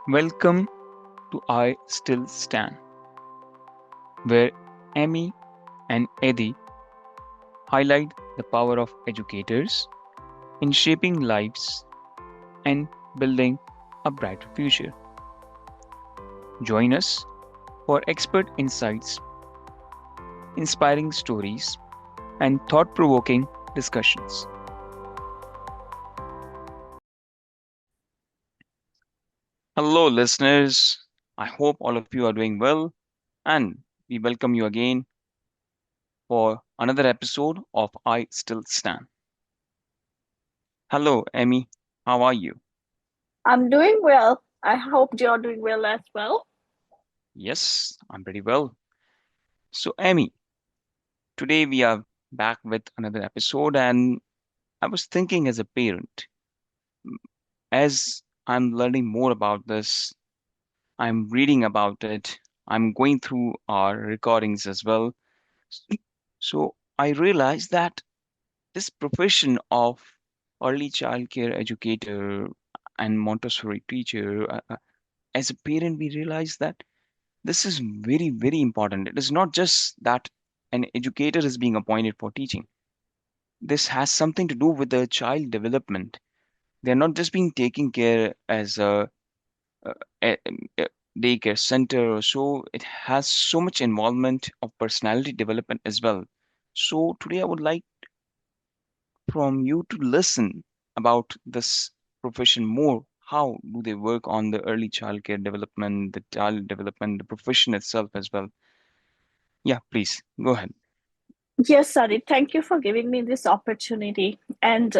Welcome to I Still Stand, where Amy and Eddie highlight the power of educators in shaping lives and building a brighter future. Join us for expert insights, inspiring stories, and thought provoking discussions. Hello, listeners. I hope all of you are doing well, and we welcome you again for another episode of I Still Stand. Hello, Amy. How are you? I'm doing well. I hope you're doing well as well. Yes, I'm pretty well. So, Amy, today we are back with another episode, and I was thinking as a parent, as I'm learning more about this, I'm reading about it, I'm going through our recordings as well. So, I realized that this profession of early childcare educator and Montessori teacher, as a parent, we realize that this is very, very important. It is not just that an educator is being appointed for teaching. This has something to do with the child development. They're not just being taken care as a, a, a daycare center or so. It has so much involvement of personality development as well. So today I would like from you to listen about this profession more. How do they work on the early childcare development, the child development, the profession itself as well? Yeah, please go ahead. Yes, Sari, thank you for giving me this opportunity. And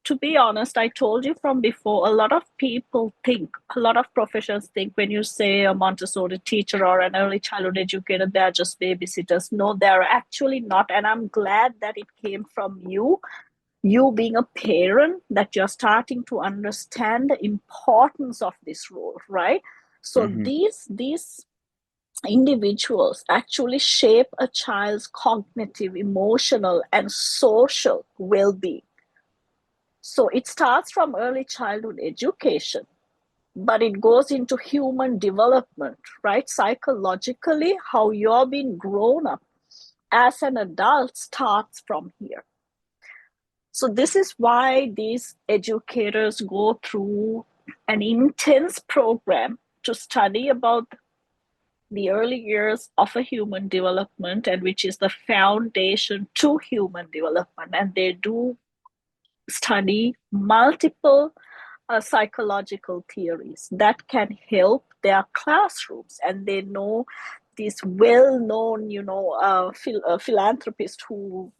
to be honest, I told you from before, a lot of people think, a lot of professions think when you say a Montessori teacher or an early childhood educator, they're just babysitters. No, they're actually not. And I'm glad that it came from you being a parent, that you're starting to understand the importance of this role, right? So Mm-hmm. these individuals actually shape a child's cognitive, emotional, and social well being. So it starts from early childhood education, but it goes into human development, right? Psychologically, how you're being grown up as an adult starts from here. So, this is why these educators go through an intense program to study about the early years of a human development, and which is the foundation to human development. And they do study multiple psychological theories that can help their classrooms. And they know these well-known, philanthropists who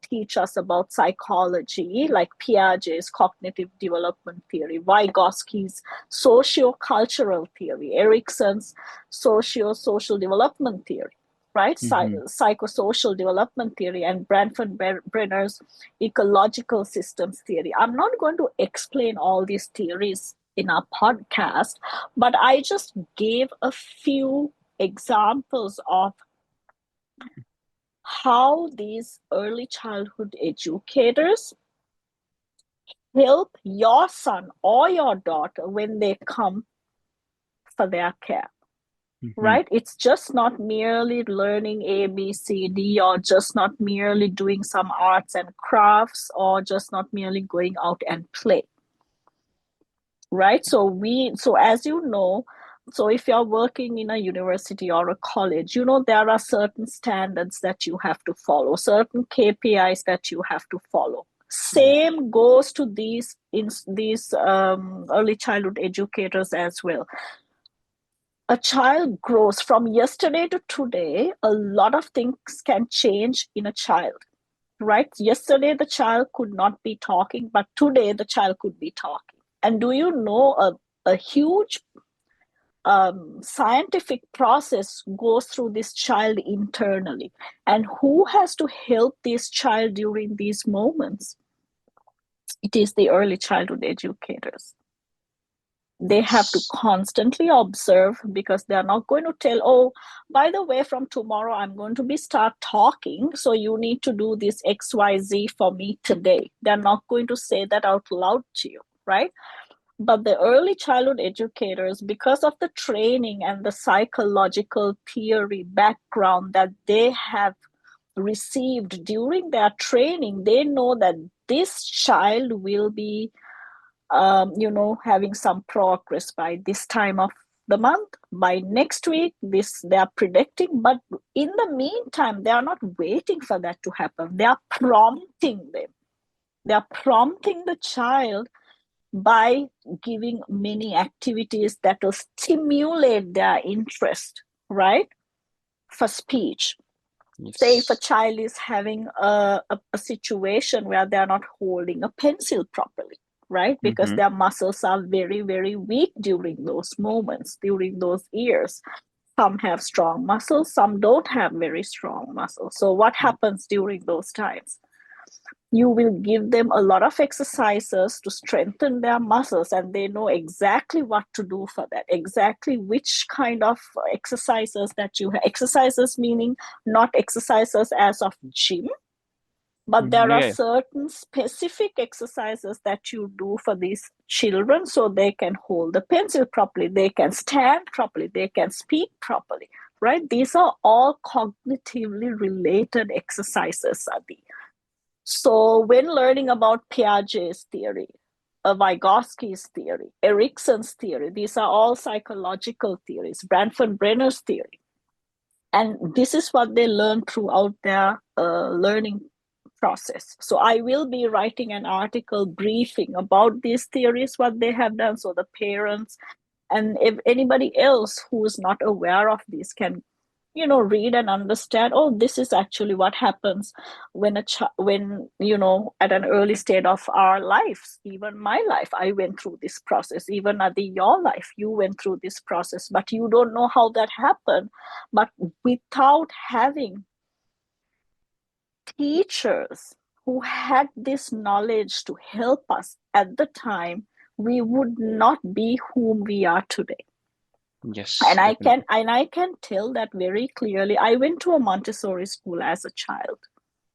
teach us about psychology, like Piaget's cognitive development theory, Vygotsky's socio-cultural theory, Erikson's socio-social development theory, right? Mm-hmm. Psychosocial development theory, and Branford Brenner's ecological systems theory. I'm not going to explain all these theories in our podcast, but I just gave a few examples of how these early childhood educators help your son or your daughter when they come for their care. Mm-hmm. Right? It's just not merely learning A, B, C, D, or just not merely doing some arts and crafts, or just not merely going out and play. Right? So as you know, so if you're working in a university or a college, there are certain standards that you have to follow, certain KPIs that you have to follow. Yes. Same goes to these early childhood educators as well. A child grows from yesterday to today. A lot of things can change in a child, right? Yesterday the child could not be talking, but today the child could be talking. And do you know, a huge scientific process goes through this child internally. And who has to help this child during these moments? It is the early childhood educators. They have to Yes. constantly observe, because they are not going to tell, oh, by the way, from tomorrow I'm going to be start talking, so you need to do this XYZ for me today. They're not going to say that out loud to you, right? But the early childhood educators, because of the training and the psychological theory background that they have received during their training, they know that this child will be, having some progress by this time of the month, by next week. This they are predicting, but in the meantime, they are not waiting for that to happen. They are prompting them. They are prompting the child by giving many activities that will stimulate their interest, right? For speech. Say if a Yes. child is having a situation where they're not holding a pencil properly, right? Because Mm-hmm. their muscles are very, very weak during those moments, during those years. Some have strong muscles, some don't have very strong muscles. So, what happens during those times? You will give them a lot of exercises to strengthen their muscles, and they know exactly what to do for that, exactly which kind of exercises that you have. Exercises meaning not exercises as of gym, but Mm-hmm. there are Yeah. certain specific exercises that you do for these children so they can hold the pencil properly, they can stand properly, they can speak properly, right? These are all cognitively related exercises, Adi. So, when learning about Piaget's theory, Vygotsky's theory, Erikson's theory, these are all psychological theories, Branford Brenner's theory. And this is what they learn throughout their learning process. So, I will be writing an article briefing about these theories, what they have done, so the parents and if anybody else who is not aware of this can read and understand, oh, this is actually what happens when when at an early stage of our lives. Even my life, I went through this process. Even at the your life, you went through this process, but you don't know how that happened. But without having teachers who had this knowledge to help us at the time, we would not be whom we are today. Yes, And I can tell that very clearly. I went to a Montessori school as a child.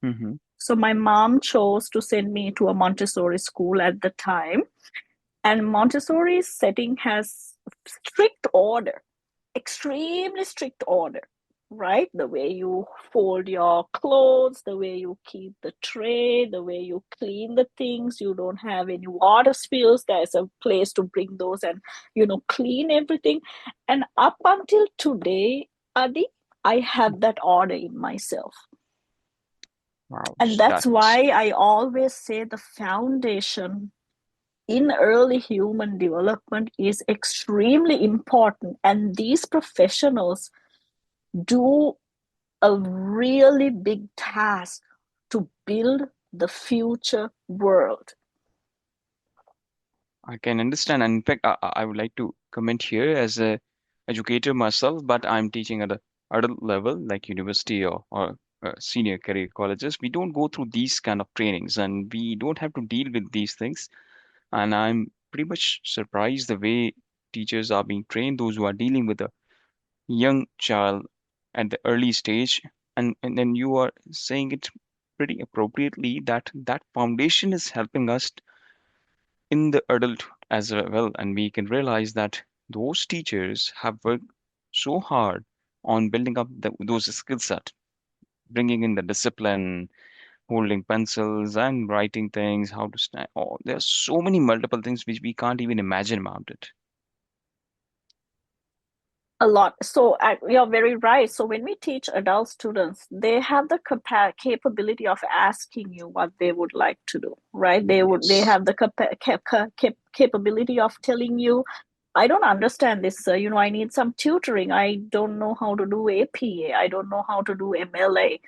definitely. So my mom chose to send me to a Montessori school at the time. And Montessori's setting has strict order, extremely strict order, right? The way you fold your clothes, the way you keep the tray, the way you clean the things. You don't have any water spills. There's a place to bring those and, clean everything. And up until today, Adi, I have that order in myself. Wow, And that's that's why I always say the foundation in early human development is extremely important. And these professionals do a really big task to build the future world. I can understand. And in fact, I would like to comment here as a educator myself, but I'm teaching at a adult level, like university or senior career colleges. We don't go through these kind of trainings, and we don't have to deal with these things. And I'm pretty much surprised the way teachers are being trained, those who are dealing with a young child at the early stage. And then you are saying it pretty appropriately that that foundation is helping us in the adult as well. And we can realize that those teachers have worked so hard on building up those skill set, bringing in the discipline, holding pencils and writing things, how to stand. Oh, there's so many multiple things which we can't even imagine about it. A lot. So you're very right. So when we teach adult students, they have the capability of asking you what they would like to do, right? They Yes. have the capability of telling you, I don't understand this. I need some tutoring. I don't know how to do APA. I don't know how to do MLA.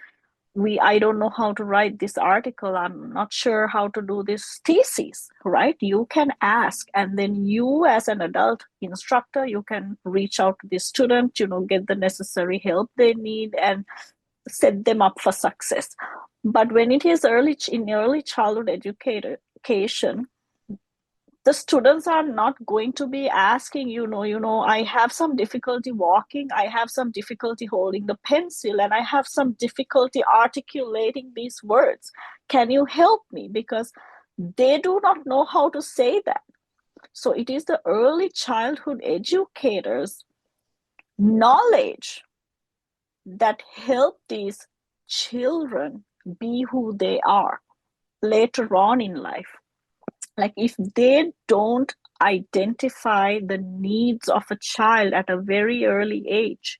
I don't know how to write this article. I'm not sure how to do this thesis, right? You can ask, and then you as an adult instructor, you can reach out to the student, get the necessary help they need and set them up for success. But when it is early childhood education, the students are not going to be asking, I have some difficulty walking, I have some difficulty holding the pencil, and I have some difficulty articulating these words. Can you help me? Because they do not know how to say that. So it is the early childhood educators' knowledge that help these children be who they are later on in life. Like if they don't identify the needs of a child at a very early age,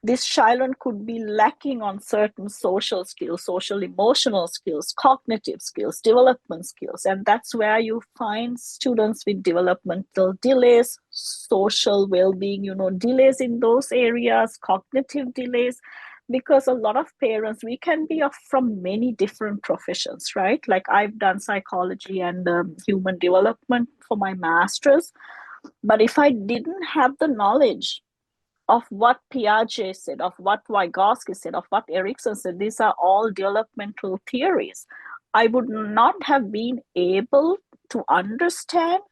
this child could be lacking on certain social skills, social emotional skills, cognitive skills, development skills. And that's where you find students with developmental delays, social well-being, delays in those areas, cognitive delays. Because a lot of parents, we can be from many different professions, right? Like I've done psychology and human development for my master's. But if I didn't have the knowledge of what Piaget said, of what Vygotsky said, of what Erickson said, these are all developmental theories, I would not have been able to understand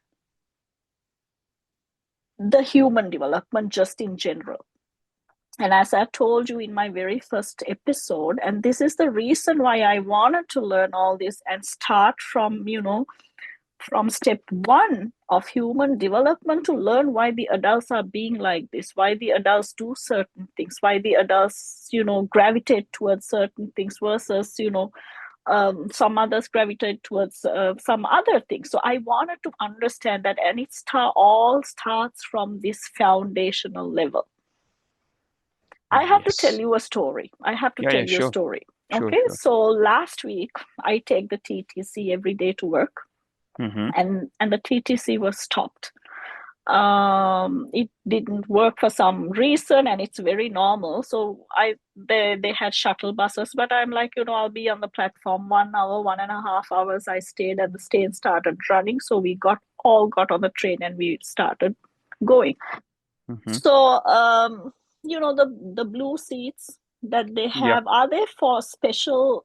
the human development just in general. And as I told you in my very first episode, and this is the reason why I wanted to learn all this and start from step one of human development to learn why the adults are being like this, why the adults do certain things, why the adults, gravitate towards certain things versus, some others gravitate towards some other things. So I wanted to understand that, and all starts from this foundational level. I have to tell Yes. you a story. I have to Yeah, tell yeah, you a sure. story. Sure, Okay, sure. so last week I take the TTC every day to work, Mm-hmm. and the TTC was stopped. It didn't work for some reason, and it's very normal. So they had shuttle buses, but I'm like, I'll be on the platform 1 hour, 1.5 hours. I stayed, and the train started running. So we all got on the train and we started going. Mm-hmm. So the blue seats that they Yeah. have, are they for special,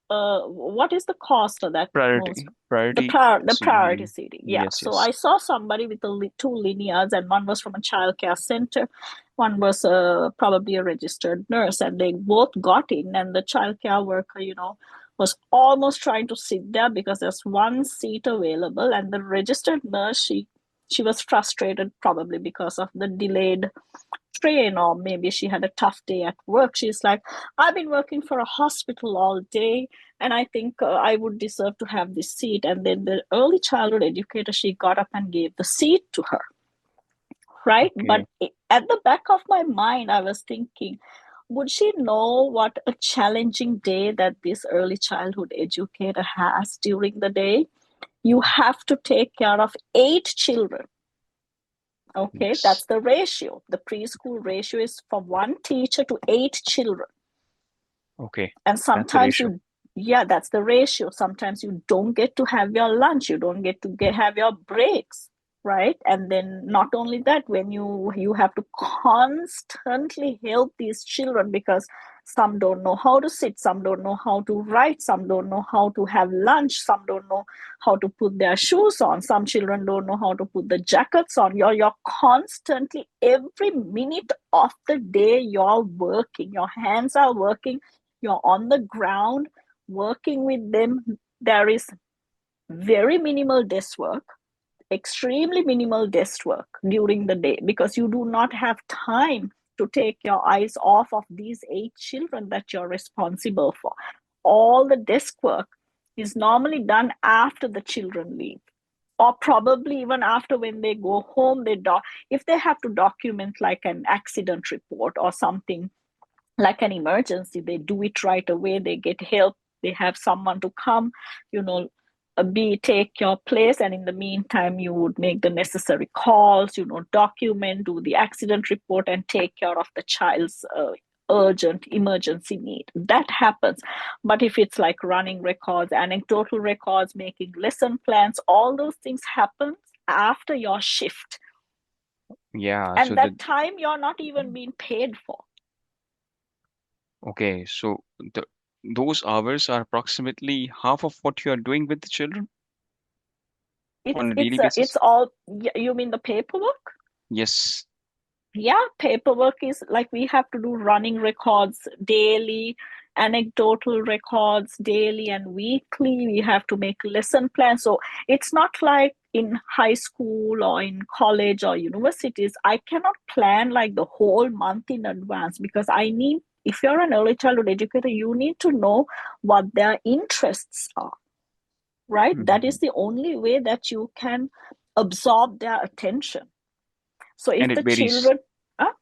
what is the cost of that most? Priority The priority seating. seating, yeah. Yes, So yes. I saw somebody with two linears, and one was from a childcare center, one was probably a registered nurse, and they both got in, and the childcare worker, was almost trying to sit there because there's one seat available, and the registered nurse, she was frustrated probably because of the delayed train, or maybe she had a tough day at work. She's like, I've been working for a hospital all day, and I think I would deserve to have this seat. And then the early childhood educator, she got up and gave the seat to her, right? But Okay. at the back of my mind, I was thinking, would she know what a challenging day that this early childhood educator has during the day? You have to take care of 8 children. Okay, Yes. that's the ratio. The preschool ratio is from one teacher to 8 children. Okay. And That's the sometimes ratio. yeah, that's the ratio. Sometimes you don't get to have your lunch, you don't get to have your breaks, right? And then not only that, when you have to constantly help these children, because some don't know how to sit, some don't know how to write, some don't know how to have lunch, some don't know how to put their shoes on, some children don't know how to put the jackets on. You're constantly, every minute of the day, you're working, your hands are working, you're on the ground working with them. There is very minimal desk work, extremely minimal desk work during the day, because you do not have time to take your eyes off of these 8 children that you're responsible for. All the desk work is normally done after the children leave, or probably even after, when they go home. If they have to document like an accident report or something, like an emergency, they do it right away, they get help, they have someone to come, you know be take your place, and in the meantime you would make the necessary calls, document, do the accident report, and take care of the child's urgent emergency need. That happens. But if it's like running records, anecdotal records, making lesson plans, all those things happen after your shift, Yeah. So and the that time you're not even being paid for. okay. So the those hours are approximately half of what you are doing with the children It's on a daily it's basis. it's all. You mean the paperwork? Yes. Yeah, paperwork is like, we have to do running records daily, anecdotal records daily and weekly. We have to make lesson plans. So it's not like in high school or in college or universities, I cannot plan like the whole month in advance, because I need, if you're an early childhood educator, you need to know what their interests are, right? That Mhm. is the only way that you can absorb their attention. So And if it the varies. children, uh,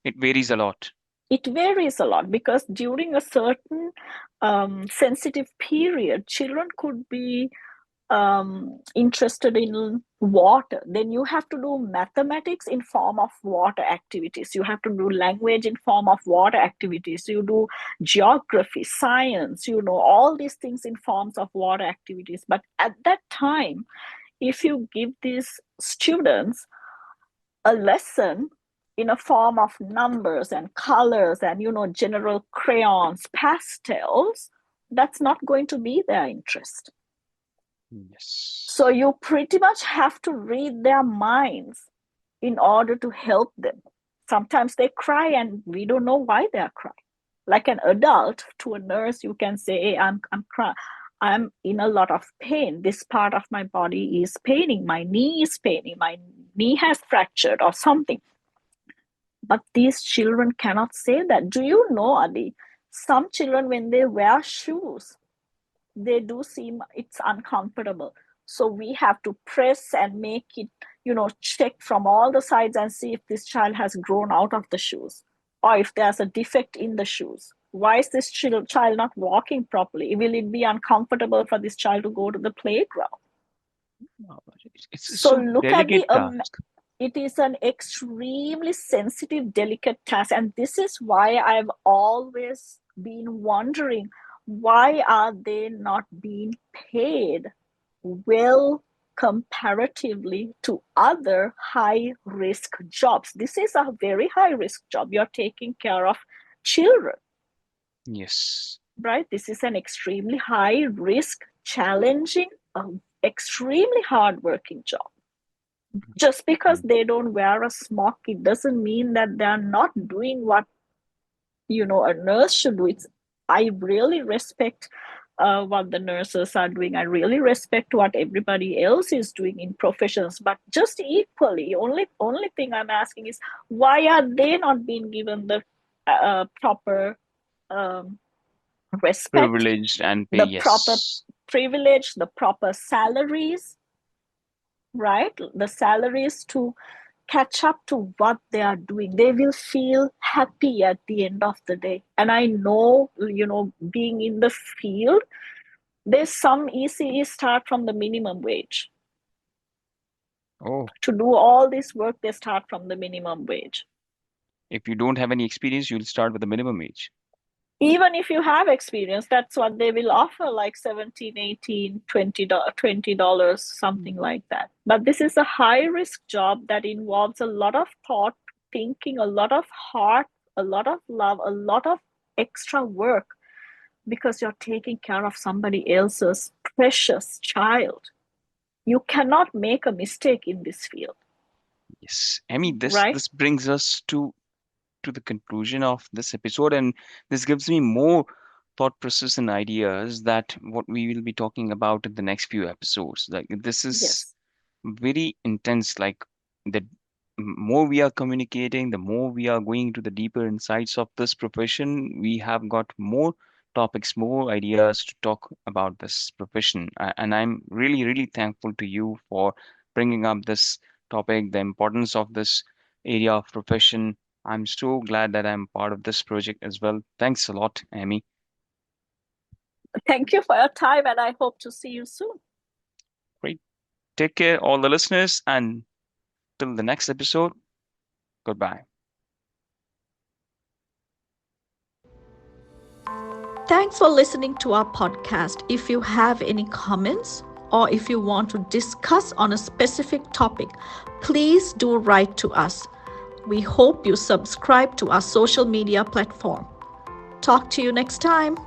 It varies a lot. it varies a lot, because during a certain sensitive period, children could be interested in water. Then you have to do mathematics in form of water activities, you have to do language in form of water activities, you do geography, science, all these things in forms of water activities. But at that time, if you give these students a lesson in a form of numbers and colors and general crayons, pastels, that's not going to be their interest. So Yes. you pretty much have to read their minds in order to help them. Sometimes they cry and we don't know why they are crying. Like an adult, to a nurse, you can say, hey, I'm crying. I'm in a lot of pain. This part of my body is paining. My knee is paining. My knee has fractured or something. But these children cannot say that. Do you know, Adi? Some children, when they wear shoes, they do seem it's uncomfortable. So we have to press and make it, check from all the sides and see if this child has grown out of the shoes, or if there's a defect in the shoes. Why is this child not walking properly? Will it be uncomfortable for this child to go to the playground? Wow. It's So so look at delicate the task. it is an extremely sensitive, delicate task. And this is why I've always been wondering, why are they not being paid well comparatively to other high risk jobs? This is a very high risk job. You're taking care of children, Yes. right? This is an extremely high risk, challenging, extremely hard working job. Just because Mm. they don't wear a smock, it doesn't mean that they're not doing what a nurse should do. I really respect what the nurses are doing. I really respect what everybody else is doing in professions, but just equally, only thing I'm asking is, why are they not being given the proper um, respect, Privileged and pay. the proper Yes. privilege, the proper salaries, right? The salaries to catch up to what they are doing. They will feel happy at the end of the day. And I know, being in the field, there's some ECE start from the minimum wage. Oh, To do all this work, they start from the minimum wage. if you don't have any experience, you'll start with the minimum age. Even if you have experience, that's what they will offer, like 17, 18, $20, something Mm. like that. But this is a high risk job that involves a lot of thought, thinking, a lot of heart, a lot of love, a lot of extra work, because you're taking care of somebody else's precious child. You cannot make a mistake in this field, Yes. I mean, this right? this brings us to the conclusion of this episode, and this gives me more thought process and ideas that what we will be talking about in the next few episodes. Like this is Yes. very intense. Like the more we are communicating, the more we are going into the deeper insights of this profession, we have got more topics, more ideas to talk about this profession. And I'm really, really thankful to you for bringing up this topic, the importance of this area of profession. I'm so glad that I'm part of this project as well. Thanks a lot, Amy. Thank you for your time, and I hope to see you soon. Great. Take care, all the listeners, and till the next episode, goodbye. Thanks for listening to our podcast. If you have any comments, or if you want to discuss on a specific topic, please do write to us. We hope you subscribe to our social media platform. Talk to you next time.